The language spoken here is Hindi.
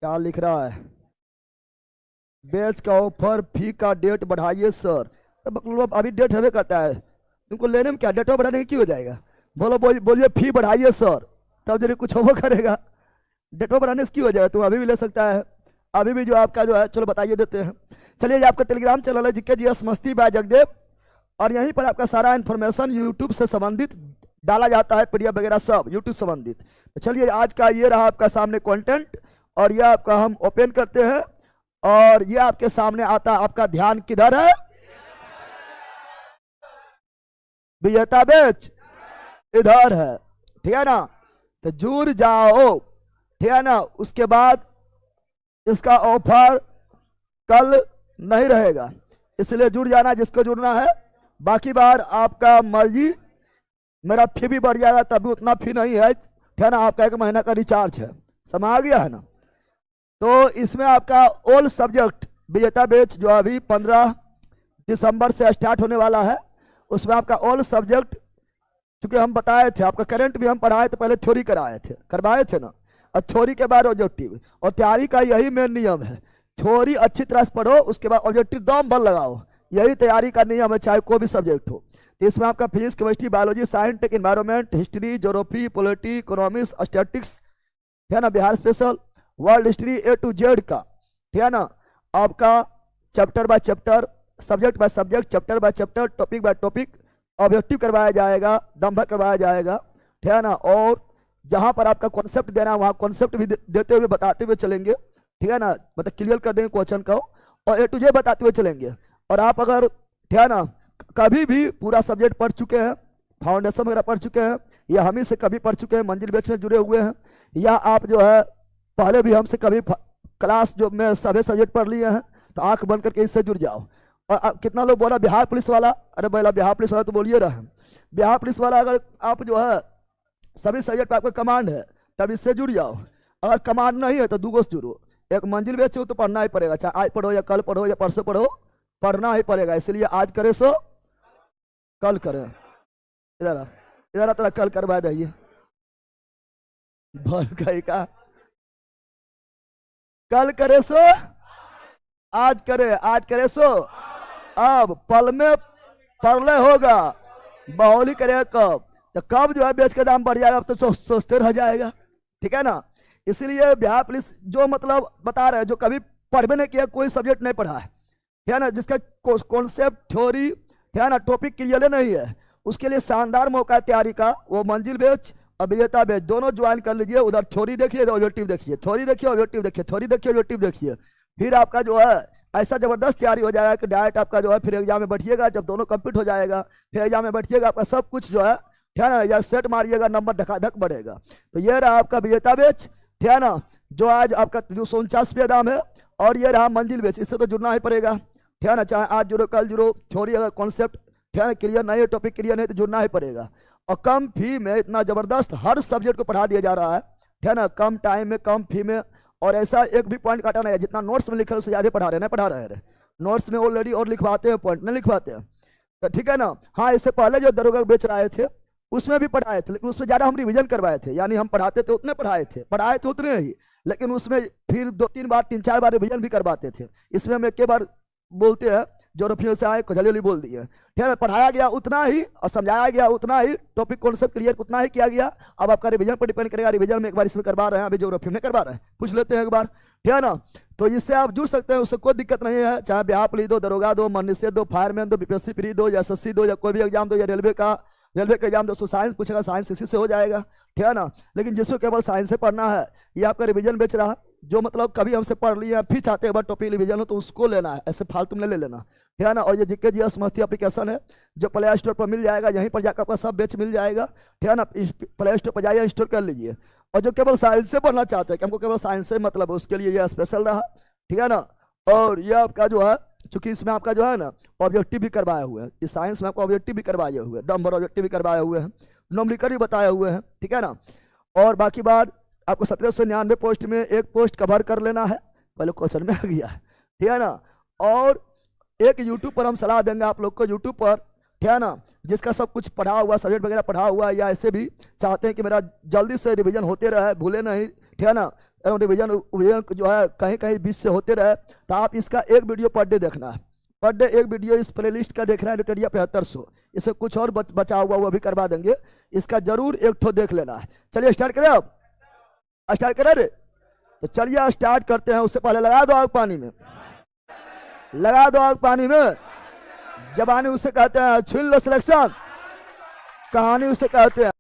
क्या लिख रहा है? बैच का ऑफर फी का डेट बढ़ाइए सर। तो मतलब अभी डेट हमें करता है, तुमको लेने में क्या डेट बढ़ाने की हो जाएगा? बोलो बोलिए फी बढ़ाइए सर, तब जरूर कुछ होगा करेगा। डेट बढ़ाने से की हो जाएगा? तुम अभी भी ले सकता है, अभी भी जो आपका जो है, चलो बताइए देते हैं। चलिए ये आपका टेलीग्राम चैनल है जीके जीएस मस्ती बाय जगदेव, और यहीं पर आपका सारा इन्फॉर्मेशन यूट्यूब से संबंधित डाला जाता है, पीडीएफ वगैरह सब यूट्यूब संबंधित। तो चलिए आज का ये रहा आपका सामने कंटेंट, और ये आपका हम ओपन करते हैं, और ये आपके सामने आता है। आपका ध्यान किधर है? विजेता बैच इधर है, ठीक है ना? तो जुड़ जाओ, ठीक है ना? उसके बाद इसका ऑफर कल नहीं रहेगा, इसलिए जुड़ जाना जिसको जुड़ना है। बाकी बार आपका मर्जी, मेरा फी भी बढ़ जाएगा तब भी उतना फी नहीं है, ठीक है ना? आपका 1 महीना का रिचार्ज है, समझ आ गया है ना? तो इसमें आपका ऑल सब्जेक्ट विजेता बैच जो अभी 15 दिसंबर से स्टार्ट होने वाला है, उसमें आपका ऑल सब्जेक्ट, क्योंकि हम बताए थे आपका करंट भी हम पढ़ाए तो पहले थ्योरी करवाए थे ना, और थ्योरी के बाद ऑब्जेक्टिव। और तैयारी का यही मेन नियम है, थ्योरी अच्छी तरह से पढ़ो, उसके बाद ऑब्जेक्टिव दम भर लगाओ, यही तैयारी का नियम है, चाहे कोई भी सब्जेक्ट हो। तो इसमें आपका physics, chemistry, biology, science, tech, environment, history, geography, polity, economics, statics, है ना, Bihar special, world history A to Z का, ठीक है ना? आपका chapter by chapter, subject by subject, chapter by chapter, topic by topic objective करवाया जाएगा, दम भर करवाया जाएगा, ठीक है ना? और जहां पर आपका कॉन्सेप्ट देना है वहां कॉन्सेप्ट भी देते हुए बताते हुए चलेंगे, ठीक है ना? मतलब क्लियर कर देंगे क्वेश्चन को, और ए टू जेड बताते हुए चलेंगे। और आप अगर, ठीक है ना, कभी भी पूरा सब्जेक्ट पढ़ चुके हैं, फाउंडेशन वगैरह पढ़ चुके हैं, या हम ही से कभी पढ़ चुके हैं, मंजिल बैच में जुड़े हुए हैं, या आप जो है पहले भी हमसे कभी क्लास जो में सभी सब्जेक्ट पढ़ लिए हैं, तो आंख बंद करके इससे जुड़ जाओ। और कितना लोग बोला बिहार पुलिस वाला, अरे बोला बिहार पुलिस वाला तो बोलिए रहे, बिहार पुलिस वाला अगर आप जो है सभी सब्जेक्ट पर आपका कमांड है तब इससे जुड़ जाओ। अगर कमांड नहीं है तो दूगो से जुड़ो, एक मंजिल बैच हो तो पढ़ना ही पड़ेगा, चाहे आज पढ़ो या कल पढ़ो या परसों पढ़ो, पढ़ना ही पड़ेगा। इसलिए आज करे सो कल करें। इधर थोड़ा कल करवा दिए भर गई का, कल करे सो आज करे सो अब पल में परले होगा, बाहुली करे कब, तो कब जो है बेच के दाम बढ़ जाएगा, अब तो सोचते रह जाएगा, ठीक है ना? इसलिए बिहार पुलिस जो मतलब बता रहे हैं, जो कभी पढ़वे नहीं किया, कोई सब्जेक्ट नहीं पढ़ा है, ठीक है ना, जिसका कॉन्सेप्ट थ्योरी, ठीक है ना, टॉपिक क्लियर नहीं है, उसके लिए शानदार मौका है तैयारी का। वो मंजिल बैच और विजेता बैच दोनों ज्वाइन कर लीजिए। उधर थ्योरी देखिए, ऑब्जेक्टिव देखिए, थ्योरी देखिए, ऑब्जेक्टिव देखिए, थ्योरी देखिए, ऑब्जेक्टिव देखिए, फिर आपका जो है ऐसा जबरदस्त तैयारी हो जाएगा कि डायरेक्ट आपका जो है फिर एग्जाम में बैठिएगा, जब दोनों कंप्लीट हो जाएगा फिर एग्जाम में बैठिएगा, आपका सब कुछ जो है, ठीक है ना, या सेट मारिएगा, नंबर धकाधक बढ़ेगा। तो ये रहा आपका विजेता बैच, ठीक है ना, जो आज आपका 249 दाम है। और ये रहा मंजिल बैच, इससे तो जुड़ना ही पड़ेगा, ठीक है ना, चाहे आज जुड़ो कल जुड़ो, थ्योरी अगर कॉन्सेप्ट, ठीक है, क्लियर नहीं है, टॉपिक क्लियर नहीं तो जुड़ना ही पड़ेगा। और कम फी में इतना जबरदस्त हर सब्जेक्ट को पढ़ा दिया जा रहा है, ठीक है ना, कम टाइम में कम फी में, और ऐसा एक भी पॉइंट काटा नहीं है, जितना नोट्स में लिखा है उससे ज्यादा पढ़ा रहे हैं। नोट्स में ऑलरेडी और लिखवाते हैं, पॉइंट नहीं लिखवाते हैं, तो ठीक है ना। हाँ, इससे पहले जो दरोगा बेच रहे थे उसमें भी पढ़ाए थे, लेकिन उसमें ज्यादा हम रिवीजन करवाए थे, यानी हम पढ़ाते थे उतने पढ़ाए थे उतने ही, लेकिन उसमें फिर 2-3 बार 3-4 बार रिवीजन भी करवाते थे। इसमें हम एक बार बोलते हैं, ज्योग्राफी से आए जल्दी बोल दिए, ठीक है, पढ़ाया गया उतना ही और समझाया गया उतना ही, टॉपिक कॉन्सेप्ट क्लियर उतना ही किया गया। अब आपका रिवीजन पर डिपेंड करेगा, रिवीजन में एक बार इसमें करवा रहे हैं, अभी ज्योग्राफी में करवा रहे हैं, पूछ लेते हैं एक बार, ठीक है ना। तो इससे आप जुड़ सकते हैं, उससे कोई दिक्कत नहीं है, चाहे बिहार पुलिस दो, दरोगा दो, मनुष्य दो, फायरमैन दो, बीपीएससी प्री दो, या एसएससी दो, या कोई भी एग्जाम दो, या रेलवे का एग्जाम दो, साइंस पूछेगा, साइंस इसी से हो जाएगा, ठीक है ना। लेकिन जिसको केवल साइंस से पढ़ना है, ये आपका रिवीजन बेच रहा है, जो मतलब कभी हमसे पढ़ लिया फिर चाहते हैं टॉपिक रिवीजन हो तो उसको लेना है, ऐसे फालतू में ले लेना, ठीक है ना। और ये जीके जीएस मस्ती एप्लीकेशन है जो प्ले स्टोर पर मिल जाएगा, यहीं पर जाकर आपका सब बेच मिल जाएगा, ठीक है ना। प्ले स्टोर पर जाइए, इंस्टॉल कर लीजिए। और जो केवल साइंस से पढ़ना चाहते हैं कि हमको केवल साइंस से मतलब, उसके लिए ये स्पेशल रहा, ठीक है ना। और ये आपका जो है, चूंकि इसमें आपका जो है ना ऑब्जेक्टिव भी करवाए हुए हैं, इस साइंस में आपको ऑब्जेक्टिव भी करवाए हुए हैं, नंबर ऑब्जेक्टिव भी करवाए हुए हैं, न्यूमेरिकल भी बताए हुए हैं, ठीक है ना। और बाकी बात आपको 1799 पोस्ट में एक पोस्ट कवर कर लेना है, पहले क्वेश्चन में आ गया है, ठीक है ना। और एक यूट्यूब पर हम सलाह देंगे आप लोग को, यूट्यूब पर, ठीक है ना, जिसका सब कुछ पढ़ा हुआ, सब्जेक्ट वगैरह पढ़ा हुआ, या ऐसे भी चाहते हैं कि मेरा जल्दी से रिवीजन होते रहे, भूले नहीं, ठीक है ना, एवं रिवीजन जो है कहीं कहीं बीच से होते रहे, तो आप इसका एक वीडियो पर डे देखना है, पर डे एक वीडियो इस प्लेलिस्ट का देखना है, लुटेरिया 7500। इसे कुछ और बचा हुआ वो भी करवा देंगे, इसका जरूर एक ठो देख लेना है। चलिए स्टार्ट करें, अब स्टार्ट करें रे, तो चलिए स्टार्ट करते हैं। उससे पहले लगा दो आग पानी में, लगा दो आग पानी में। जबानी उसे कहते हैं, छीन लो सिलेक्शन, कहानी उसे कहते हैं।